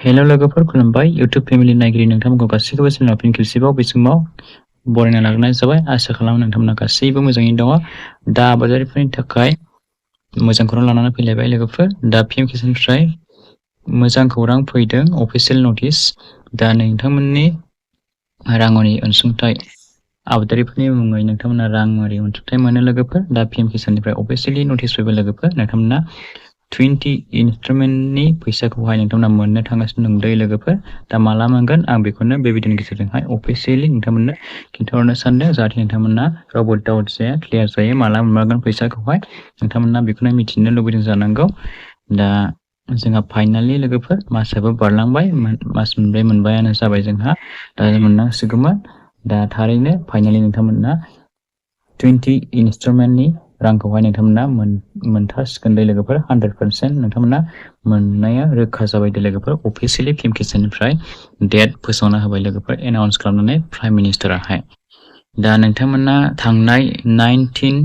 Hello लोगोफोर खुलुमबाय YouTube family नायगिरि नोंथांमोनखौ गासैखौबो चेनेलाव फिन खेबसेबाव बे समाव बरायना लाग्रोनाय जाबाय। आसा खालामो नोंथांमोना गासैबो मोजाङैनो दङ। दा आबादारिफोरनि थाखाय मोजां खौरां लानानै फैलायबाय लोगोफोर। दा PMKनिफ्राय मोजां खौरां फैदों, अफिसियेल नटिस। दा नोंथांमोननि राङारि अनसुंथाइ आबादारिफोरनि मुङै नोंथांमोना राङारि अनसुंथाइ मोनो लोगोफोर। दा PMKनिफ्राय अफिसियेलि नटिस फैबाय लोगोफोर। नोंथांमोना 20 इनस्टलमेन्टनि फैसाखौहाय नोंथांमोना मोननो थांगासिनो दं दै लोगोफोर। दा माला मोनगोन आं बेखौनो बे भिडिअनि गेजेरजोंहाय अफिसियेलि नोंथांमोननो खिन्थाहरनो सानदों, जाहाथे नोंथांमोना रावबो डाउट जाया, क्लियार जायो माला मोनगोन फैसाखौहाय। नोंथांमोना बेखौनो मिथिनो लुबैदों जानांगौ। दा जोंहा फाइनालि लोगोफोर मासाबो बारलांबाय, मास मोनब्रै मोनबायानो जाबाय जोंहा। दा मोननांसिगौमोन। दा थारैनो फाइनालि नोंथांमोना 20 इनस्टलमेन्टनि रांखौहाय नोंथांमोना मोनथारसिगोन दै लोगोफोर। 100% नोंथांमोना मोननाया रोखा जाबाय दै लोगोफोर। अफिसियेलि PMKनिफ्राय डेट फोसावना होबाय लोगोफोर, एनाउन्स खालामनानै प्राइम मिनिस्टाराहाय। दा नोंथांमोना थांनाय 19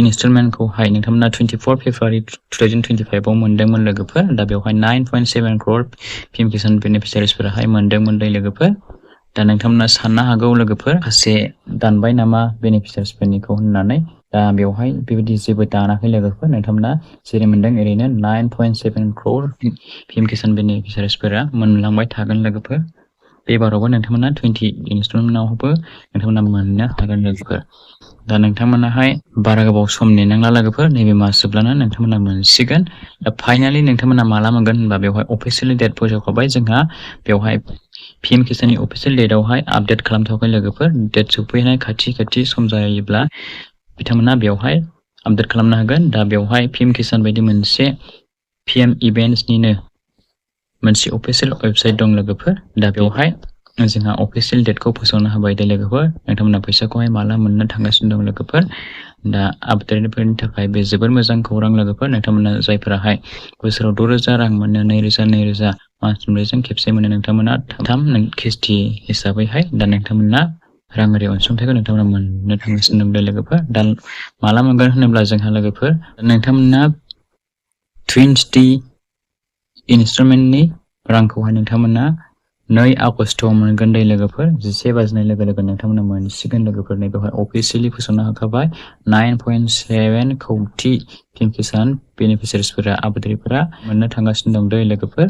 इनस्टलमेन्टखौहाय नोंथांमोना 24 फेब्रुवारि 2025 आव मोनदोंमोन लोगोफोर। दा बेवहाय 9.7 crore PMK बेनिफिसियारिसफोराहाय मोनदोंमोन दै लोगोफोर। दा नोंथांमोना साननो हागौ लोगोफोर, माखासे दानबाय नामा बेनिफिसियारिसफोरनिखौ होननानै। दा बेवहाय बेबायदि जेबो दानाखै लोगोफोर। नोंथांमोना जेरै मोनदों ओरैनो 9.7 crore PMK बेनिफिसियारिसफोरा मोनलांबाय थागोन लोगोफोर। बेबारावबो नोंथांमोना 20 इनस्टलमेन्टआवबो नोंथांमोना मोननो हागोन लोगोफोर। दा नोंथांमोनाहाय बारा गोबाव सम नेनांला लोगोफोर, नैबे मास जोबब्लानो नोंथांमोना मोनसिगोन। दा फाइनालि नोंथांमोना माला मोनगोन होनबा बेवहाय अफिसियेलि डेट फोसावखाबाय जोंहा। बेवहाय PMKनि अफिसियेल डेटआवहाय आपडेट खालामथ'वाखै लोगोफोर। डेट सफैनाय खाथि सम जायोब्ला बिथांमोना बेवहाय आपडेट खालामनो हागोन। दा बेवहाय PMK बायदि मोनसे PM इभेन्ट्सनिनो मोनसे अफिसियेल वेबसाइट दं लोगोफोर। दा बेवहाय जोंहा अफिसियेल डेटखौ फोसावनो होबाय दे लोगोफोर। नोंथांमोना फैसाखौहाय माला मोननो थांगासिनो दं लोगोफोर। दा आबादारिफोरनि थाखाय बे जोबोर मोजां खौरां लोगोफोर। नोंथांमोना जायफोराहाय बोसोराव 6,000 रां मोनो, 2,000 मास मोनब्रैजों खेबसे मोनो, नोंथांमोना 3 किस्ति हिसाबैहाय दा नोंथांमोना राङारि अनसुंथाइखौ नोंथांमोना मोननो थांगासिनो दं लोगोफोर। दा माला मोनगोन होनोब्ला जोंहा लोगोफोर, नोंथांमोना 20 इनस्टलमेन्टनि रांखौहाय नोंथांमोना 2 आगस्टआव मोनगोन दै लोगोफोर। 11 बाजिनाय लोगो लोगो नोंथांमोना मोनसिगोन लोगोफोर। बेवहाय अफिसियेलि फोसावना होखाबाय 9.7 कौटि PMK बेनिफिसियारिसफोरा, आबादारिफोरा मोननो थांगासिनो दं दै लोगोफोर।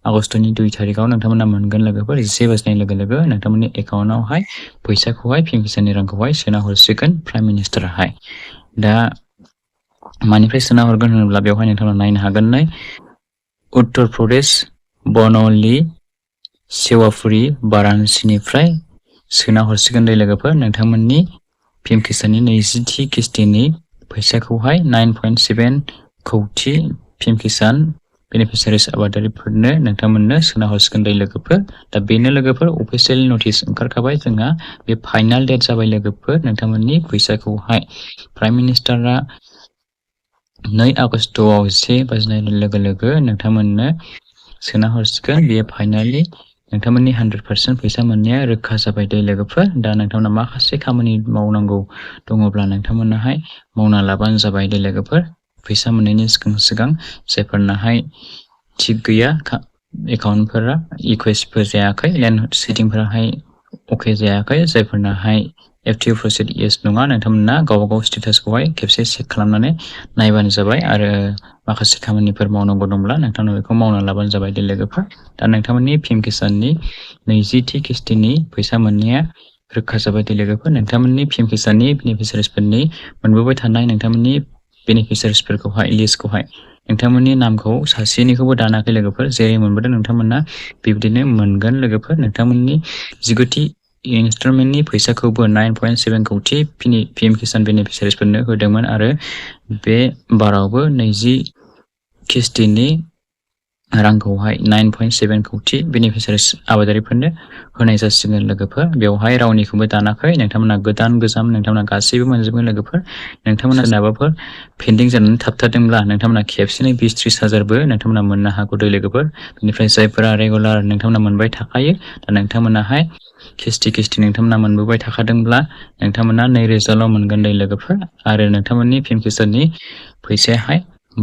आगस्टनि 2 तारिखआव नोंथांमोना मोनगोन लोगोफोर। 11 बाजिनाय लोगो लोगो नोंथांमोननि एकाउन्टआवहाय फैसाखौहाय PMKनि रांखौहाय सोना हरसिगोन प्राइम मिनिस्टाराहाय। दा मानिफ्राय सोना हरगोन होनोब्ला बेवहाय नोंथांमोना नायनो हागोन। उत्तर प्रदेश, बनौली, सेवापुरी, वाराणसीनिफ्राय सोना हरसिगोन दै लोगोफोर। नोंथांमोननि PMKनि 20थि किस्तिनि फैसाखौहाय 9.7 कौटि PMK बेनिफिसियारिस आबादारिफोरनो नोंथांमोननो सोना हरसिगोन दै लोगोफोर। दा बेनो लोगोफोर अफिसियेल नटिस ओंखारखाबाय जोंहा। बे फाइनाल डेट जाबाय लोगोफोर। नोंथांमोननि फैसाखौहाय प्राइम मिनिस्टारा 2 आगस्टआव 11 बाजिनाय लोगो लोगो नोंथांमोननो सोना हरसिगोन। बेयो फाइनालि नोंथांमोननि 100% फैसा मोननाया रोखा जाबाय दै लोगोफोर। दा नोंथांमोना माखासे खामानि मावनांगौ दङब्ला नोंथांमोनाहाय मावना लाबानो जाबाय दै लोगोफोर। फैसा मोननायनि सिगां जायफोरनाहाय थिग गैया एकाउन्टफोरा, इकुइटिफोर जायाखै, लेन्ड सेटिंफोराहाय अके जायाखै, जायफोरनाहाय FTO प्रसिड येस नङा, नोंथांमोना गावबागाव स्टेटासखौहाय खेबसे चेक खालामनानै नायबानो जाबाय। आरो माखासे खामानिफोर मावनांगौ दंब्ला नोंथांनाव बेखौ मावना लाबानो जाबाय दै लोगोफोर। दा नोंथांमोननि PMKनि 20थि किस्तिनि फैसा मोननाया रोखा जाबाय दै लोगोफोर। नोंथांमोननि PMKनि बेनिफिसियारिसफोरनि मोनबोबाय थानाय नोंथांमोननि बेनिफिसियारिसफोरखौहाय लिस्टखौहाय नोंथांमोननि नामखौ सासेनिखौबो दानाखै लोगोफोर। जेरै मोनबोदों नोंथांमोना बिबदिनो मोनगोन लोगोफोर। नोंथांमोननि 19थि इनस्टलमेन्टनि फैसाखौबो 9.7 कौटि PMK बेनिफिसियारिसफोरनो होदोंमोन। आरो बे बारावबो 20 किस्तिनि रांखौहाय 9.7 कौटि बेनिफिसियारिस आबादारिफोरनो होनाय जासिगोन लोगोफोर। बेवहाय रावनिखौबो दानाखै। नोंथांमोना गोदान गोजाम नोंथांमोना गासैबो मोनजोबगोन लोगोफोर। नोंथांमोना सोरनाबाफोर पेन्डिं जानानै थाबथादोंब्ला नोंथांमोना खेबसेनो 20-30 हाजारबो नोंथांमोना मोननो हागौ दै लोगोफोर। बेनिफ्राय जायफोरा रेगुलार नोंथांमोना मोनबाय थाखायो, दा नोंथांमोनाहाय किस्ति नोंथांमोना मोनबोबाय थाखादोंब्ला नोंथांमोना 2,000ल' मोनगोन दै लोगोफोर। आरो नोंथांमोननि PMKनि फैसायाहाय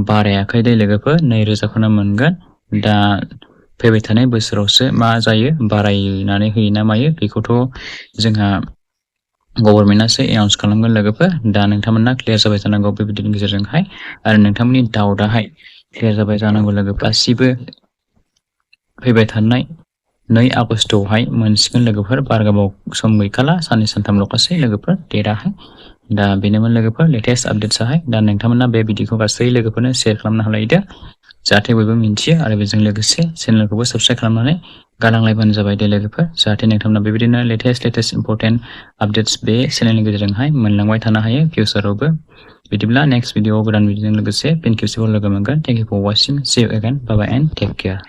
बारायाखै दै लोगोफोर, 2,000खौनो मोनगोन। दा फैबाय थानाय बोसोरावसो मा जायो बारायनानै होयो ना मायो बेखौथ' जोंहा गभर्नमेन्टआसो एनाउन्स खालामगोन लोगोफोर। दा नोंथांमोना क्लियार जाबाय जानांगौ बे भिडिअनि गेजेरजोंहाय आरो नोंथांमोननि डाउटआहाय क्लियार जाबाय जानांगौ लोगो। गासिबो फैबाय थानाय 2 आगस्टआवहाय मोनसिगोन लोगोफोर। बारा गोबाव सम गैखाला, साननै सानथामल'खासै लोगोफोर डेटआहाय। दा बेनोमोन लोगोफोर लेटेस्ट आपडेट्सआहाय। दा नोंथांमोना बे भिडिअखौ गासै लोगोफोरनो शेयार खालामना होलायदो जाहाथे बयबो मिन्थियो आरो बेजों लोगोसे चेनेलखौबो साबस्क्राइब खालामनानै गालांलायबानो जाबाय दे लोगोफोर। जाहाथे नोंथांमोना बेबायदिनो लेटेस्ट इम्परटेन्ट आपडेट्स बे चेनेलनि गेजेरजोंहाय मोनलांबाय थानो हायो फिउचारावबो। बिदिब्ला नेक्स्ट भिडिअआव गोदान भिडिअजों लोगोसे फिन खेबसेबाव लोगो मोनगोन। Thank you for watching. See you again. Bye bye and take care.